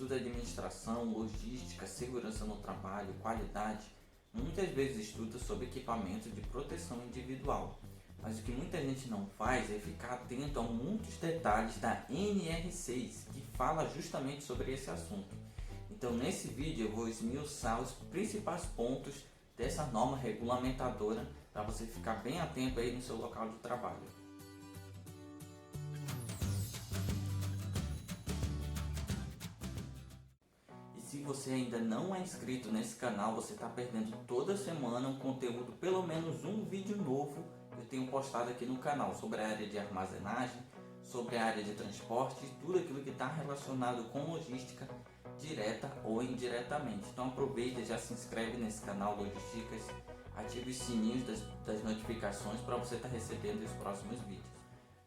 estuda administração, logística, segurança no trabalho, qualidade, muitas vezes estuda sobre equipamento de proteção individual. Mas o que muita gente não faz é ficar atento a muitos detalhes da NR6, que fala justamente sobre esse assunto. Então nesse vídeo eu vou esmiuçar os principais pontos dessa norma regulamentadora para você ficar bem atento aí no seu local de trabalho. E se você ainda não é inscrito nesse canal, você está perdendo toda semana um conteúdo, pelo menos um vídeo novo que eu tenho postado aqui no canal sobre a área de armazenagem, sobre a área de transporte e tudo aquilo que está relacionado com logística, direta ou indiretamente. Então aproveita e já se inscreve nesse canal Logísticas, ative os sininhos das notificações para você estar recebendo os próximos vídeos.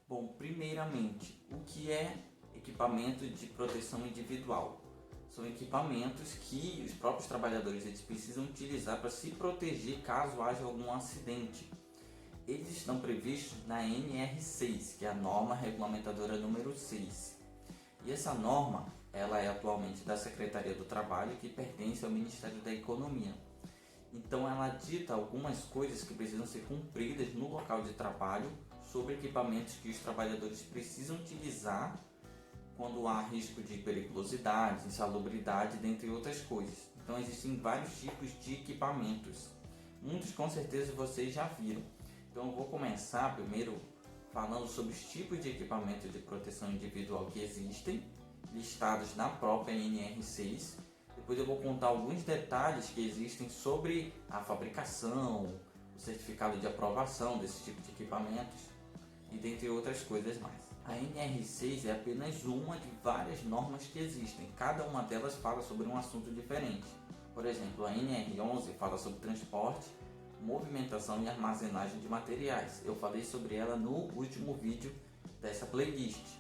Bom, primeiramente, o que é equipamento de proteção individual? São equipamentos que os próprios trabalhadores eles precisam utilizar para se proteger caso haja algum acidente. Eles estão previstos na NR6, que é a norma regulamentadora número 6. E essa norma, ela é atualmente da Secretaria do Trabalho, que pertence ao Ministério da Economia. Então ela dita algumas coisas que precisam ser cumpridas no local de trabalho sobre equipamentos que os trabalhadores precisam utilizar quando há risco de periculosidade, insalubridade, dentre outras coisas. Então existem vários tipos de equipamentos. Muitos com certeza vocês já viram. Então eu vou começar primeiro falando sobre os tipos de equipamento de proteção individual que existem, listados na própria NR6. Depois eu vou contar alguns detalhes que existem sobre a fabricação, o certificado de aprovação desse tipo de equipamentos e dentre outras coisas mais. A NR6 é apenas uma de várias normas que existem, cada uma delas fala sobre um assunto diferente. Por exemplo, a NR11 fala sobre transporte, movimentação e armazenagem de materiais. Eu falei sobre ela no último vídeo dessa playlist.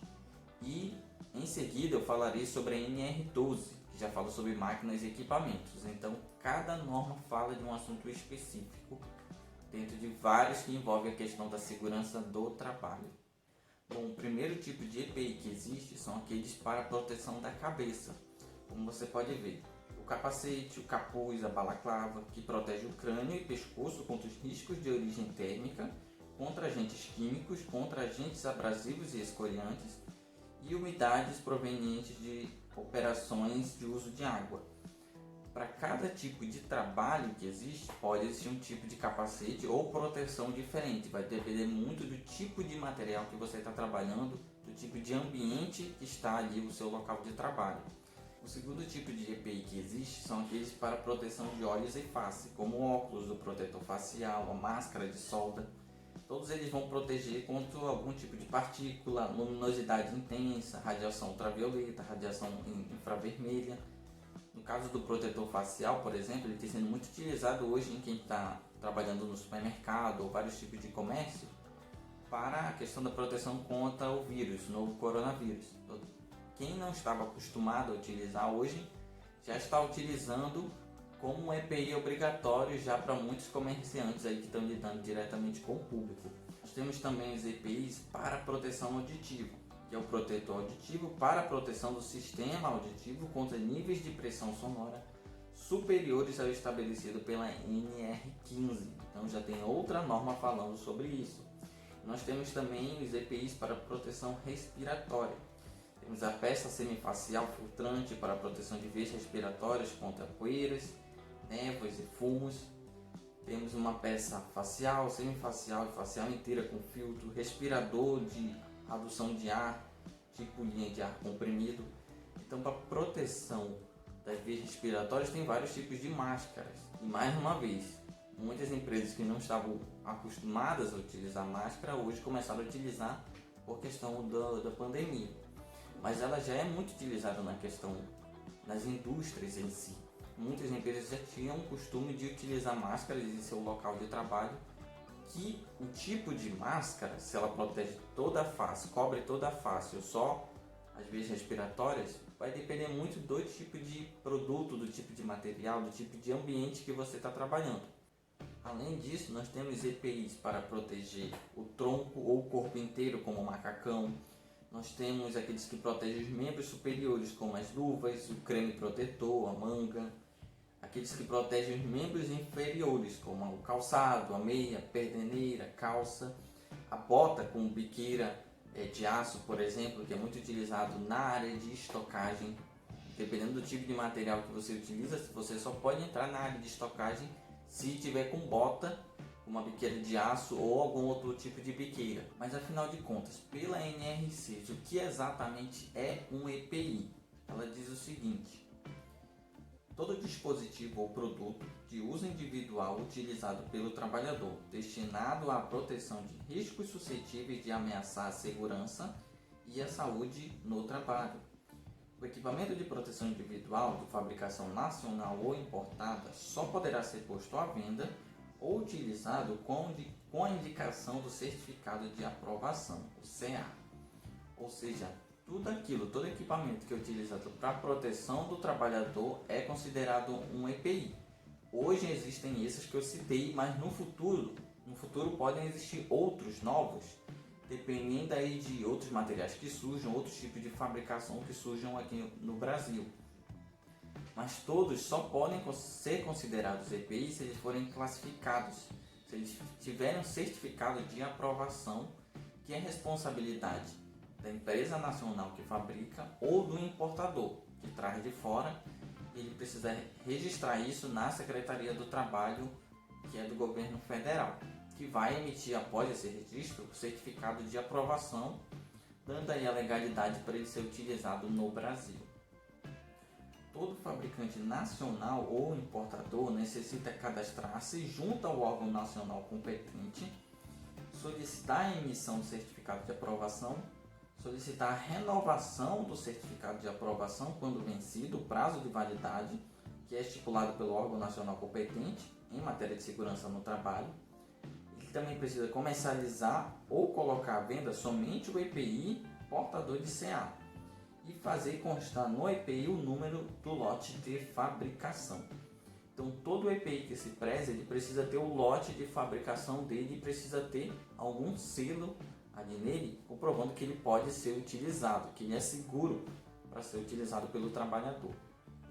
E em seguida eu falarei sobre a NR12, que já fala sobre máquinas e equipamentos. Então cada norma fala de um assunto específico, dentro de vários que envolvem a questão da segurança do trabalho. Bom, o primeiro tipo de EPI que existe são aqueles para a proteção da cabeça. Como você pode ver, o capacete, o capuz, a balaclava, que protege o crânio e pescoço contra os riscos de origem térmica, contra agentes químicos, contra agentes abrasivos e escoriantes e umidades provenientes de operações de uso de água. Para cada tipo de trabalho que existe, pode existir um tipo de capacete ou proteção diferente. Vai depender muito do tipo de material que você está trabalhando, do tipo de ambiente que está ali o seu local de trabalho. O segundo tipo de EPI que existe são aqueles para proteção de olhos e face, como o óculos, o protetor facial, a máscara de solda. Todos eles vão proteger contra algum tipo de partícula, luminosidade intensa, radiação ultravioleta, radiação infravermelha. No caso do protetor facial, por exemplo, ele está sendo muito utilizado hoje em quem está trabalhando no supermercado ou vários tipos de comércio para a questão da proteção contra o vírus, o novo coronavírus. Quem não estava acostumado a utilizar hoje, já está utilizando como um EPI obrigatório já para muitos comerciantes aí que estão lidando diretamente com o público. Nós temos também os EPIs para proteção auditiva, que é o protetor auditivo para a proteção do sistema auditivo contra níveis de pressão sonora superiores ao estabelecido pela NR15. Então já tem outra norma falando sobre isso. Nós temos também os EPIs para proteção respiratória. Temos a peça semifacial filtrante para a proteção de veias respiratórias contra poeiras, névoas e fumos. Temos uma peça facial, semifacial e facial inteira com filtro, respirador de adução de ar, tipo linha de ar comprimido. Então, para proteção das vias respiratórias, tem vários tipos de máscaras. E mais uma vez, muitas empresas que não estavam acostumadas a utilizar máscara, hoje começaram a utilizar por questão da pandemia. Mas ela já é muito utilizada na questão das indústrias em si. Muitas empresas já tinham o costume de utilizar máscaras em seu local de trabalho, que o tipo de máscara, se ela protege toda a face, cobre toda a face ou só as vias respiratórias, vai depender muito do tipo de produto, do tipo de material, do tipo de ambiente que você está trabalhando. Além disso, nós temos EPIs para proteger o tronco ou o corpo inteiro, como o macacão. Nós temos aqueles que protegem os membros superiores, como as luvas, o creme protetor, a manga. Aqueles que protegem os membros inferiores, como o calçado, a meia, perneira, calça. A bota com biqueira de aço, por exemplo, que é muito utilizado na área de estocagem. Dependendo do tipo de material que você utiliza, você só pode entrar na área de estocagem se tiver com bota, uma biqueira de aço ou algum outro tipo de biqueira. Mas afinal de contas, pela NR6, o que exatamente é um EPI? Ela diz o seguinte: todo dispositivo ou produto de uso individual utilizado pelo trabalhador, destinado à proteção de riscos suscetíveis de ameaçar a segurança e a saúde no trabalho. O equipamento de proteção individual de fabricação nacional ou importada só poderá ser posto à venda ou utilizado com a indicação do certificado de aprovação, o CA. Ou seja, todo equipamento que é utilizado para a proteção do trabalhador é considerado um EPI. Hoje existem esses que eu citei, mas no futuro podem existir outros novos, dependendo aí de outros materiais que surjam, outros tipos de fabricação que surjam aqui no Brasil. Mas todos só podem ser considerados EPI se eles forem classificados, se eles tiverem um certificado de aprovação, que é responsabilidade da empresa nacional que fabrica ou do importador que traz de fora. Ele precisa registrar isso na Secretaria do Trabalho, que é do governo federal, que vai emitir após esse registro o certificado de aprovação, dando aí a legalidade para ele ser utilizado no Brasil. Todo fabricante nacional ou importador necessita cadastrar-se junto ao órgão nacional competente, solicitar a emissão do certificado de aprovação, solicitar a renovação do certificado de aprovação quando vencido o prazo de validade, que é estipulado pelo órgão nacional competente em matéria de segurança no trabalho. Ele também precisa comercializar ou colocar à venda somente o EPI portador de CA e fazer constar no EPI o número do lote de fabricação. Então, todo EPI que se preze, ele precisa ter o lote de fabricação dele e precisa ter algum selo ali nele, comprovando que ele pode ser utilizado, que ele é seguro para ser utilizado pelo trabalhador.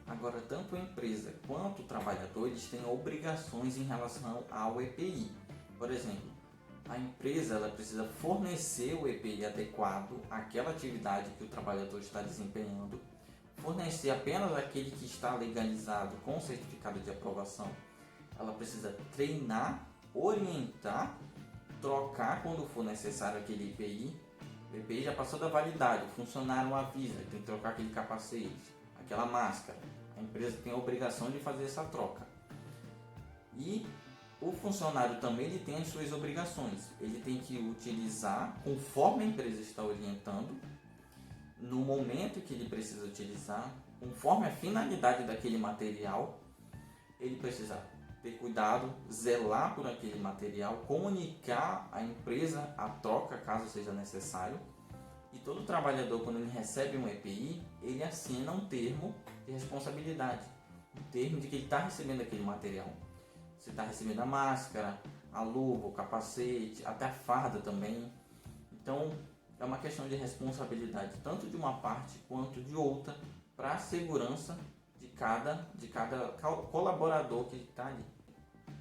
Agora, tanto a empresa quanto o trabalhador, eles têm obrigações em relação ao EPI. Por exemplo, a empresa ela precisa fornecer o EPI adequado àquela atividade que o trabalhador está desempenhando, fornecer apenas aquele que está legalizado com certificado de aprovação. Ela precisa treinar, orientar, trocar quando for necessário aquele EPI. O EPI já passou da validade, o funcionário avisa, tem que trocar aquele capacete, aquela máscara. A empresa tem a obrigação de fazer essa troca. E o funcionário também ele tem as suas obrigações. Ele tem que utilizar conforme a empresa está orientando, no momento que ele precisa utilizar, conforme a finalidade daquele material. Ele precisa ter cuidado, zelar por aquele material, comunicar à empresa a troca caso seja necessário. E todo trabalhador, quando ele recebe um EPI, ele assina um termo de responsabilidade, um termo de que ele está recebendo aquele material. Você está recebendo a máscara, a luva, o capacete, até a farda também. Então, é uma questão de responsabilidade, tanto de uma parte quanto de outra, para a segurança de cada colaborador que está ali.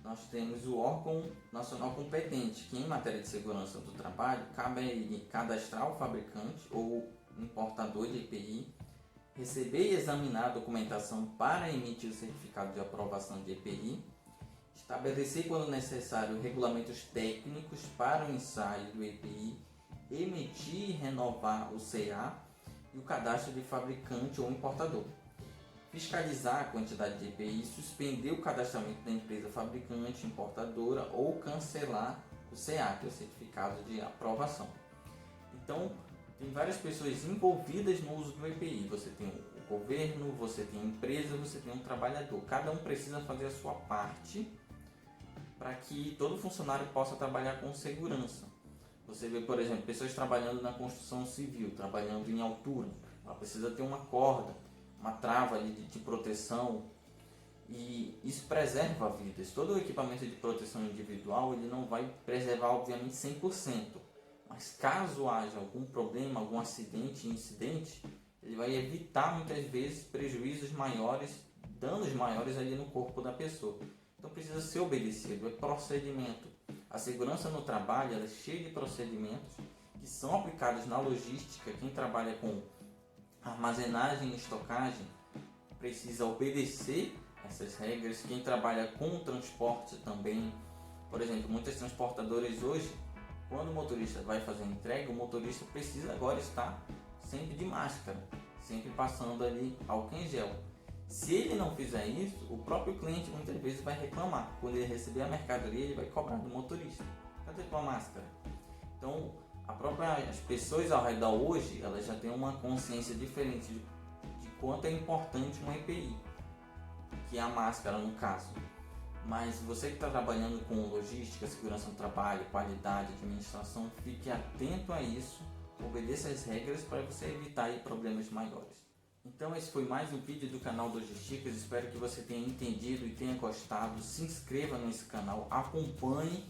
Nós temos o órgão nacional competente, que em matéria de segurança do trabalho, cabe a ele cadastrar o fabricante ou importador de EPI, receber e examinar a documentação para emitir o certificado de aprovação de EPI, estabelecer, quando necessário, regulamentos técnicos para o ensaio do EPI, emitir e renovar o CA e o cadastro de fabricante ou importador, fiscalizar a quantidade de EPI, suspender o cadastramento da empresa fabricante, importadora ou cancelar o CA, que é o certificado de aprovação. Então, tem várias pessoas envolvidas no uso do EPI. Você tem o governo, você tem a empresa, você tem um trabalhador. Cada um precisa fazer a sua parte para que todo funcionário possa trabalhar com segurança. Você vê, por exemplo, pessoas trabalhando na construção civil, trabalhando em altura. Ela precisa ter uma corda, uma trava ali de proteção, e isso preserva vidas. Todo o equipamento de proteção individual ele não vai preservar, obviamente, 100%, Mas caso haja algum problema, algum acidente, incidente, ele vai evitar muitas vezes prejuízos maiores, danos maiores ali no corpo da pessoa. Então precisa ser obedecido, é procedimento. A segurança no trabalho ela é cheia de procedimentos que são aplicados na logística. Quem trabalha com armazenagem e estocagem precisa obedecer essas regras. Quem trabalha com transporte também, por exemplo, muitas transportadoras hoje, quando o motorista vai fazer a entrega, o motorista precisa agora estar sempre de máscara, sempre passando ali álcool em gel. Se ele não fizer isso, o próprio cliente muitas vezes vai reclamar. Quando ele receber a mercadoria, ele vai cobrar do motorista: cadê tua máscara? Então, as pessoas ao redor hoje, elas já têm uma consciência diferente de quanto é importante uma EPI, que é a máscara no caso. Mas você que está trabalhando com logística, segurança no trabalho, qualidade, administração, fique atento a isso, obedeça as regras para você evitar aí problemas maiores. Então esse foi mais um vídeo do canal Logisticas, espero que você tenha entendido e tenha gostado. Se inscreva nesse canal, acompanhe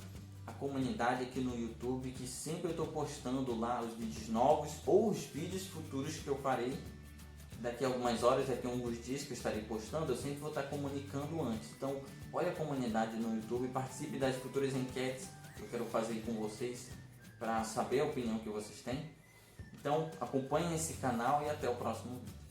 a comunidade aqui no YouTube, que sempre eu estou postando lá os vídeos novos ou os vídeos futuros que eu farei. Daqui a algumas horas, daqui a alguns dias que eu estarei postando, eu sempre vou estar comunicando antes. Então, olhe a comunidade no YouTube, participe das futuras enquetes que eu quero fazer com vocês para saber a opinião que vocês têm. Então, acompanhem esse canal e até o próximo vídeo.